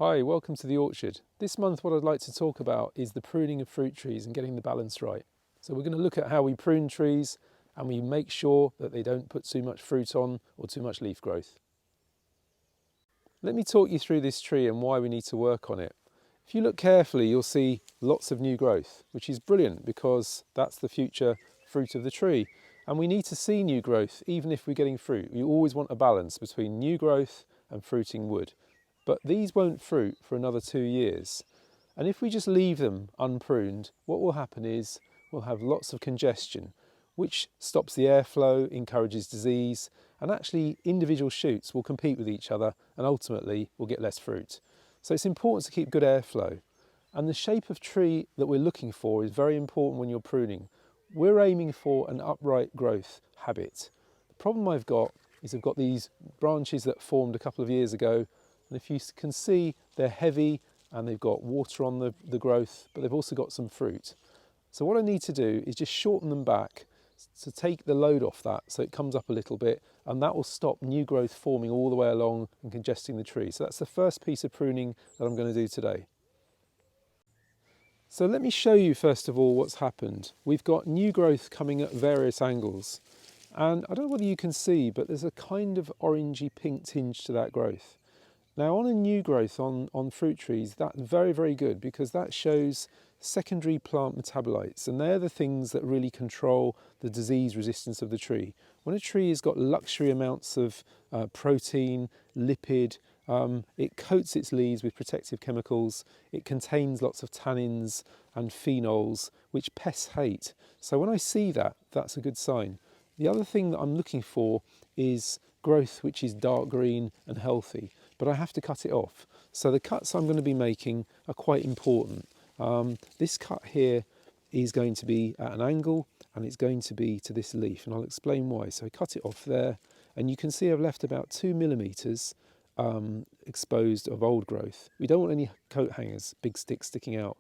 Hi, welcome to the orchard. This month what I'd like to talk about is the pruning of fruit trees and getting the balance right. So we're going to look at how we prune trees and we make sure that they don't put too much fruit on or too much leaf growth. Let me talk you through this tree and why we need to work on it. If you look carefully, you'll see lots of new growth, which is brilliant because that's the future fruit of the tree. And we need to see new growth even if we're getting fruit. We always want a balance between new growth and fruiting wood. But these won't fruit for another 2 years. And if we just leave them unpruned, what will happen is we'll have lots of congestion, which stops the airflow, encourages disease, and actually individual shoots will compete with each other and ultimately will get less fruit. So it's important to keep good airflow. And the shape of tree that we're looking for is very important when you're pruning. We're aiming for an upright growth habit. The problem I've got is I've got these branches that formed a couple of years ago, and if you can see, they're heavy and they've got water on the growth, but they've also got some fruit. So what I need to do is just shorten them back to take the load off that so it comes up a little bit, and that will stop new growth forming all the way along and congesting the tree. So that's the first piece of pruning that I'm going to do today. So let me show you first of all what's happened. We've got new growth coming at various angles, and I don't know whether you can see, but there's a kind of orangey pink tinge to that growth. Now on a new growth on fruit trees, that's very, very good because that shows secondary plant metabolites, and they're the things that really control the disease resistance of the tree. When a tree has got luxury amounts of protein, lipid, it coats its leaves with protective chemicals, it contains lots of tannins and phenols, which pests hate. So when I see that, that's a good sign. The other thing that I'm looking for is growth which is dark green and healthy, but I have to cut it off. So the cuts I'm going to be making are quite important. This cut here is going to be at an angle and it's going to be to this leaf, and I'll explain why. So I cut it off there, and you can see I've left about 2 millimeters exposed of old growth. We don't want any coat hangers, big sticks sticking out,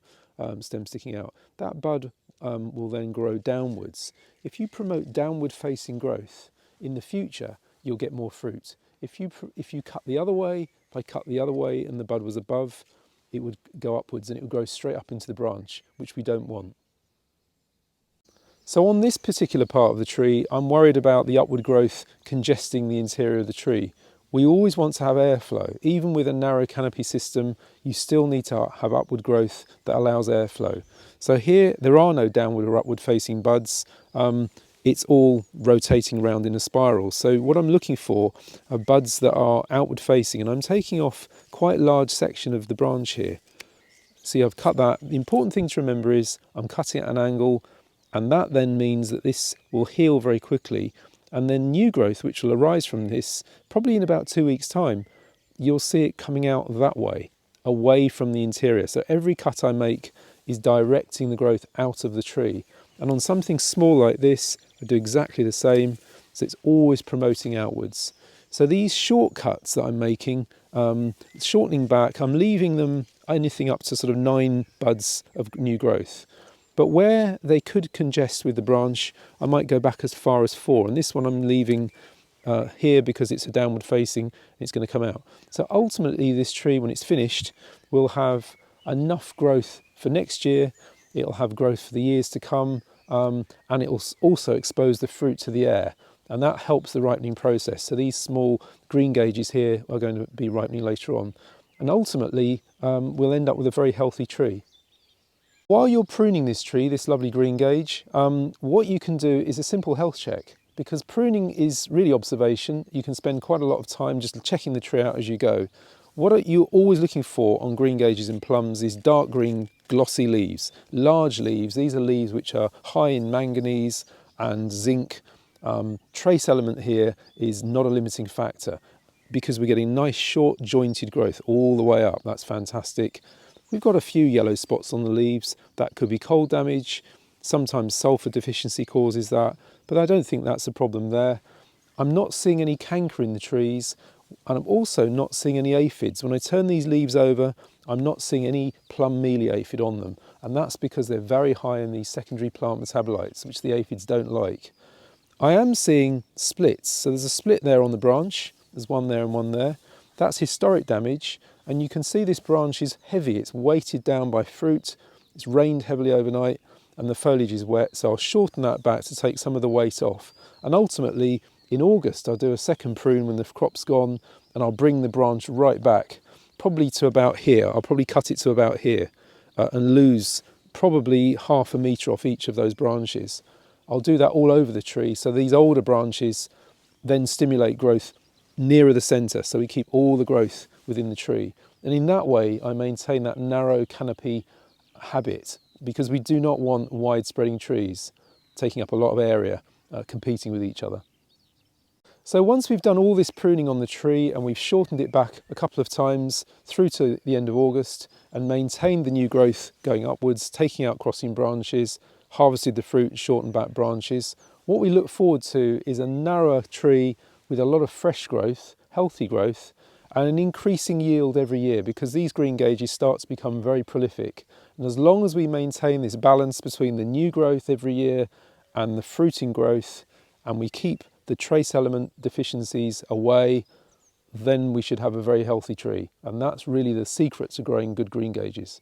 stem sticking out. That bud will then grow downwards. If you promote downward facing growth in the future, you'll get more fruit. If you cut the other way, if I cut the other way and the bud was above, it would go upwards and it would grow straight up into the branch, which we don't want. So on this particular part of the tree, I'm worried about the upward growth congesting the interior of the tree. We always want to have airflow. Even with a narrow canopy system, you still need to have upward growth that allows airflow. So here, there are no downward or upward facing buds. It's all rotating around in a spiral. So what I'm looking for are buds that are outward facing, and I'm taking off quite a large section of the branch here. See, I've cut that. The important thing to remember is I'm cutting at an angle, and that then means that this will heal very quickly, and then new growth, which will arise from this, probably in about 2 weeks' time, you'll see it coming out that way, away from the interior. So every cut I make is directing the growth out of the tree. And on something small like this, I do exactly the same. So it's always promoting outwards. So these shortcuts that I'm making, shortening back, I'm leaving them anything up to sort of 9 buds of new growth. But where they could congest with the branch, I might go back as far as 4. And this one I'm leaving here because it's a downward facing, and it's going to come out. So ultimately this tree, when it's finished, will have enough growth for next year. It'll have growth for the years to come, and it will also expose the fruit to the air, and that helps the ripening process. So these small green gauges here are going to be ripening later on, and ultimately we'll end up with a very healthy tree. While you're pruning this tree, this lovely green gauge, what you can do is a simple health check, because pruning is really observation. You can spend quite a lot of time just checking the tree out as you go. What are you always looking for on green gauges in plums is dark green glossy leaves, large leaves. These are leaves which are high in manganese and zinc. Trace element here is not a limiting factor because we're getting nice short jointed growth all the way up. That's fantastic. We've got a few yellow spots on the leaves. That could be cold damage. Sometimes sulfur deficiency causes that, but I don't think that's a problem there. I'm not seeing any canker in the trees, and I'm also not seeing any aphids. When I turn these leaves over, I'm not seeing any plum mealy aphid on them, and that's because they're very high in these secondary plant metabolites, which the aphids don't like. I am seeing splits, so there's a split there on the branch, there's one there and one there. That's historic damage, And you can see this branch is heavy, it's weighted down by fruit, it's rained heavily overnight, and the foliage is wet, so I'll shorten that back to take some of the weight off. And ultimately, in August, I'll do a second prune when the crop's gone, and I'll bring the branch right back, probably to about here. I'll probably cut it to about here and lose probably 1/2 metre off each of those branches. I'll do that all over the tree, so these older branches then stimulate growth nearer the centre, so we keep all the growth within the tree. And in that way, I maintain that narrow canopy habit, because we do not want wide-spreading trees taking up a lot of area, competing with each other. So once we've done all this pruning on the tree and we've shortened it back a couple of times through to the end of August and maintained the new growth going upwards, taking out crossing branches, harvested the fruit and shortened back branches, what we look forward to is a narrower tree with a lot of fresh growth, healthy growth, and an increasing yield every year, because these green gauges start to become very prolific. And as long as we maintain this balance between the new growth every year and the fruiting growth, and we keep the trace element deficiencies away, then we should have a very healthy tree. And that's really the secret to growing good green gauges.